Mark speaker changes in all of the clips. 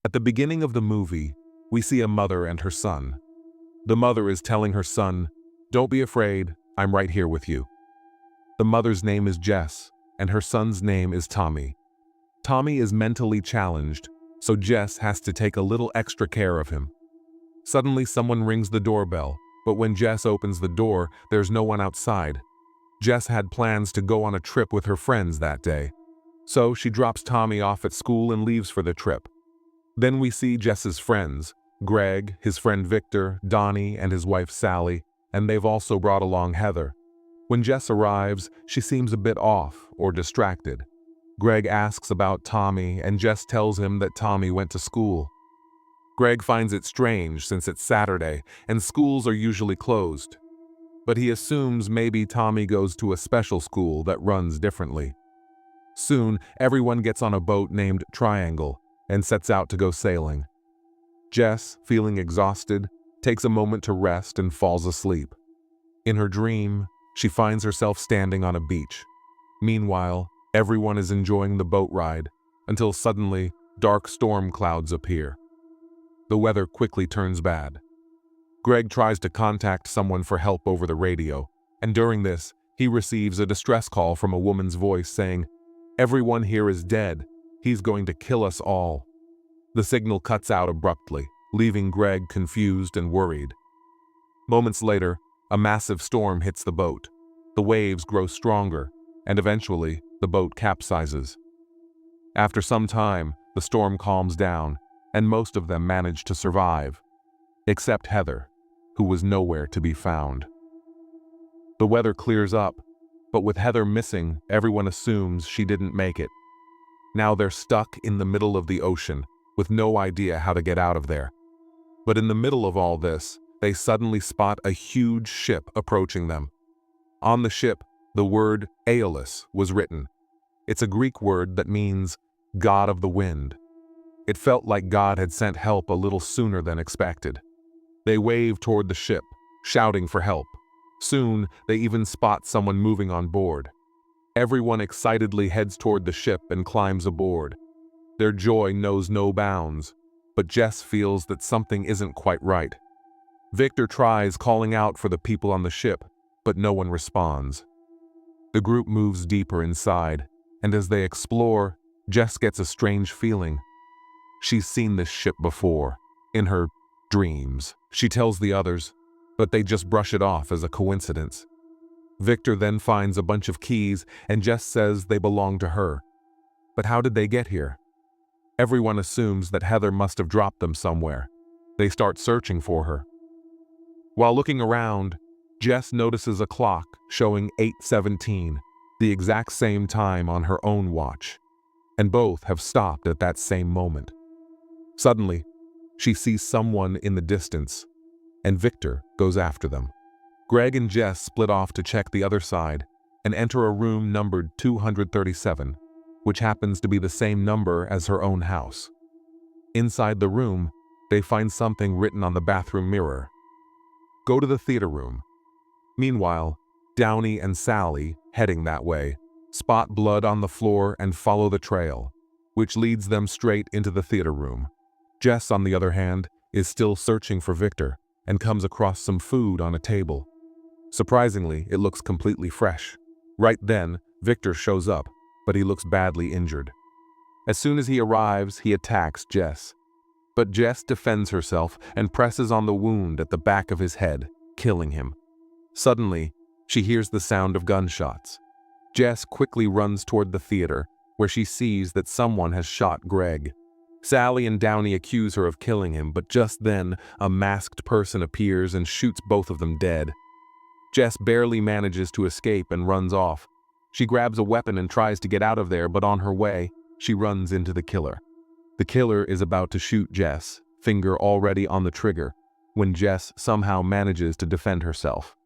Speaker 1: At the beginning of the movie, we see a mother and her son. The mother is telling her son, "Don't be afraid, I'm right here with you." The mother's name is Jess, and her son's name is Tommy. Tommy is mentally challenged, so Jess has to take a little extra care of him. Suddenly someone rings the doorbell, but when Jess opens the door, there's no one outside. Jess had plans to go on a trip with her friends that day, so she drops Tommy off at school and leaves for the trip. Then we see Jess's friends, Greg, his friend Victor, Donnie, and his wife Sally, and they've also brought along Heather. When Jess arrives, she seems a bit off or distracted. Greg asks about Tommy, and Jess tells him that Tommy went to school. Greg finds it strange since it's Saturday and schools are usually closed, but he assumes maybe Tommy goes to a special school that runs differently. Soon, everyone gets on a boat named Triangle and sets out to go sailing. Jess, feeling exhausted, takes a moment to rest and falls asleep. In her dream, she finds herself standing on a beach. Meanwhile, everyone is enjoying the boat ride until suddenly dark storm clouds appear. The weather quickly turns bad. Greg tries to contact someone for help over the radio, and during this, he receives a distress call from a woman's voice saying, "Everyone here is dead. He's going to kill us all." The signal cuts out abruptly, leaving Greg confused and worried. Moments later, a massive storm hits the boat. The waves grow stronger, and eventually, the boat capsizes. After some time, the storm calms down, and most of them manage to survive, except Heather, who was nowhere to be found. The weather clears up, but with Heather missing, everyone assumes she didn't make it. Now they're stuck in the middle of the ocean, with no idea how to get out of there. But in the middle of all this, they suddenly spot a huge ship approaching them. On the ship, the word Aeolus was written. It's a Greek word that means God of the wind. It felt like God had sent help a little sooner than expected. They wave toward the ship, shouting for help. Soon, they even spot someone moving on board. Everyone excitedly heads toward the ship and climbs aboard. Their joy knows no bounds, but Jess feels that something isn't quite right. Victor tries calling out for the people on the ship, but no one responds. The group moves deeper inside, and as they explore, Jess gets a strange feeling. She's seen this ship before, in her dreams. She tells the others, but they just brush it off as a coincidence. Victor then finds a bunch of keys, and Jess says they belong to her. But how did they get here? Everyone assumes that Heather must have dropped them somewhere. They start searching for her. While looking around, Jess notices a clock showing 8:17, the exact same time on her own watch, and both have stopped at that same moment. Suddenly, she sees someone in the distance, and Victor goes after them. Greg and Jess split off to check the other side and enter a room numbered 237, which happens to be the same number as her own house. Inside the room, they find something written on the bathroom mirror. "Go to the theater room." Meanwhile, Downey and Sally, heading that way, spot blood on the floor and follow the trail, which leads them straight into the theater room. Jess, on the other hand, is still searching for Victor and comes across some food on a table. Surprisingly, it looks completely fresh. Right then, Victor shows up, but he looks badly injured. As soon as he arrives, he attacks Jess. But Jess defends herself and presses on the wound at the back of his head, killing him. Suddenly, she hears the sound of gunshots. Jess quickly runs toward the theater, where she sees that someone has shot Greg. Sally and Downey accuse her of killing him, but just then, a masked person appears and shoots both of them dead. Jess barely manages to escape and runs off. She grabs a weapon and tries to get out of there, but on her way, she runs into the killer. The killer is about to shoot Jess, finger already on the trigger, when Jess somehow manages to defend herself.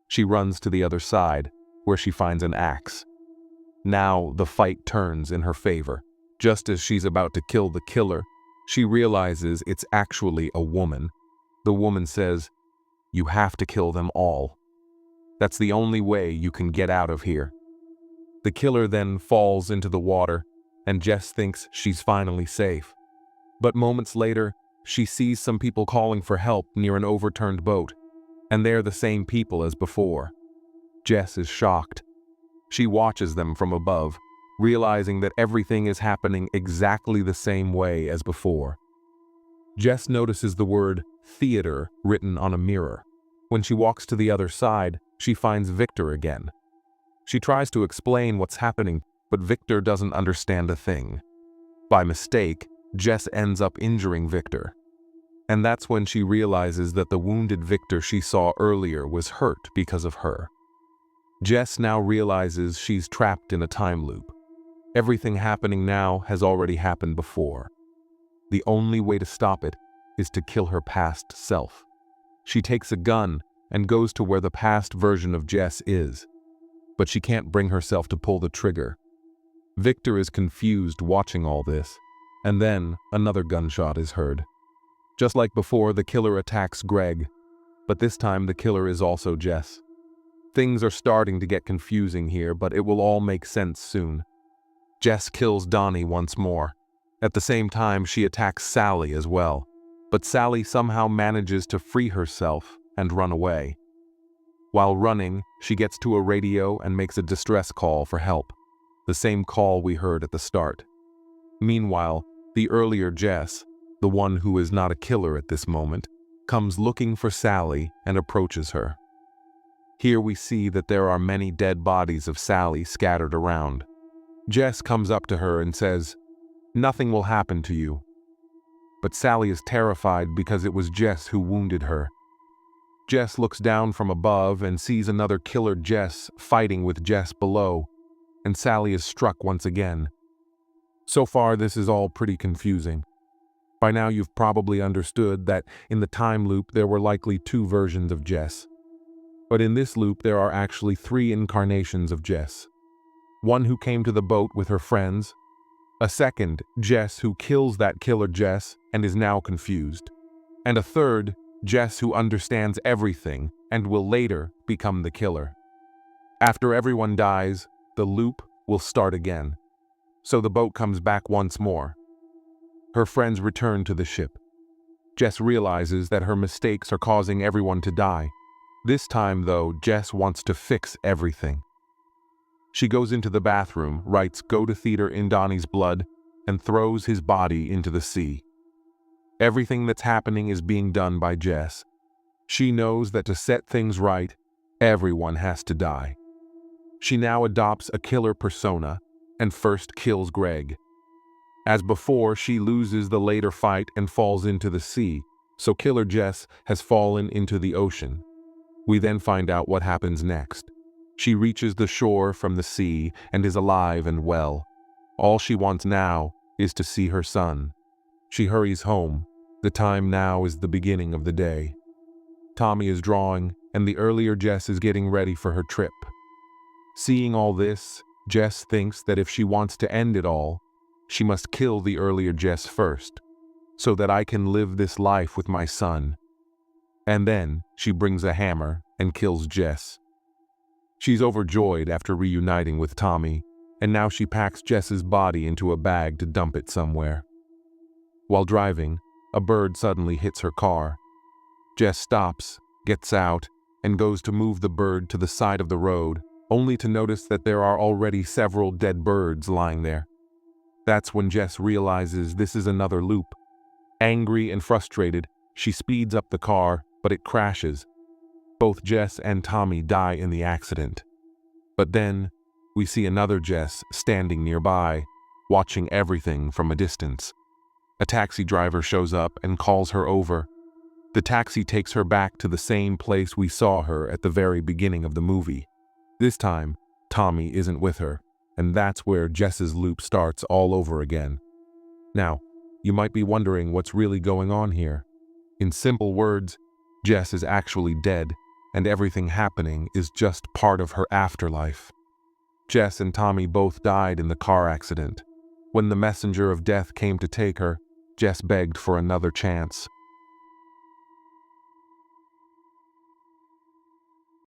Speaker 1: She runs to the other side, where she finds an axe. Now the fight turns in her favor. Just as she's about to kill the killer, she realizes it's actually a woman. The woman says, "You have to kill them all. That's the only way you can get out of here." The killer then falls into the water, and Jess thinks she's finally safe. But moments later, she sees some people calling for help near an overturned boat, and they're the same people as before. Jess is shocked. She watches them from above, realizing that everything is happening exactly the same way as before. Jess notices the word theater written on a mirror. When she walks to the other side, she finds Victor again. She tries to explain what's happening, but Victor doesn't understand a thing. By mistake, Jess ends up injuring Victor. And that's when she realizes that the wounded Victor she saw earlier was hurt because of her. Jess now realizes she's trapped in a time loop. Everything happening now has already happened before. The only way to stop it is to kill her past self. She takes a gun and goes to where the past version of Jess is, but she can't bring herself to pull the trigger. Victor is confused watching all this, and then another gunshot is heard. Just like before, the killer attacks Greg, but this time the killer is also Jess. Things are starting to get confusing here, but it will all make sense soon. Jess kills Donnie once more. At the same time, she attacks Sally as well, but Sally somehow manages to free herself and run away. While running, she gets to a radio and makes a distress call for help, the same call we heard at the start. Meanwhile, the earlier Jess, the one who is not a killer at this moment, comes looking for Sally and approaches her. Here we see that there are many dead bodies of Sally scattered around. Jess comes up to her and says, "Nothing will happen to you." But Sally is terrified because it was Jess who wounded her. Jess looks down from above and sees another killer Jess fighting with Jess below, and Sally is struck once again. So far, this is all pretty confusing. By now you've probably understood that in the time loop there were likely two versions of Jess. But in this loop there are actually three incarnations of Jess. One who came to the boat with her friends, a second, Jess, who kills that killer Jess and is now confused, and a third, Jess, who understands everything and will later become the killer. After everyone dies, the loop will start again. So the boat comes back once more. Her friends return to the ship. Jess realizes that her mistakes are causing everyone to die. This time, though, Jess wants to fix everything. She goes into the bathroom, writes "Go to theater" in Donnie's blood, and throws his body into the sea. Everything that's happening is being done by Jess. She knows that to set things right, everyone has to die. She now adopts a killer persona and first kills Greg. As before, she loses the later fight and falls into the sea, so Killer Jess has fallen into the ocean. We then find out what happens next. She reaches the shore from the sea and is alive and well. All she wants now is to see her son. She hurries home. The time now is the beginning of the day. Tommy is drawing, and the earlier Jess is getting ready for her trip. Seeing all this, Jess thinks that if she wants to end it all, she must kill the earlier Jess first, so that I can live this life with my son. And then she brings a hammer and kills Jess. She's overjoyed after reuniting with Tommy, and now she packs Jess's body into a bag to dump it somewhere. While driving, a bird suddenly hits her car. Jess stops, gets out, and goes to move the bird to the side of the road, only to notice that there are already several dead birds lying there. That's when Jess realizes this is another loop. Angry and frustrated, she speeds up the car, but it crashes. Both Jess and Tommy die in the accident. But then, we see another Jess standing nearby, watching everything from a distance. A taxi driver shows up and calls her over. The taxi takes her back to the same place we saw her at the very beginning of the movie. This time, Tommy isn't with her, and that's where Jess's loop starts all over again. Now, you might be wondering what's really going on here. In simple words, Jess is actually dead, and everything happening is just part of her afterlife. Jess and Tommy both died in the car accident. When the messenger of death came to take her, Jess begged for another chance.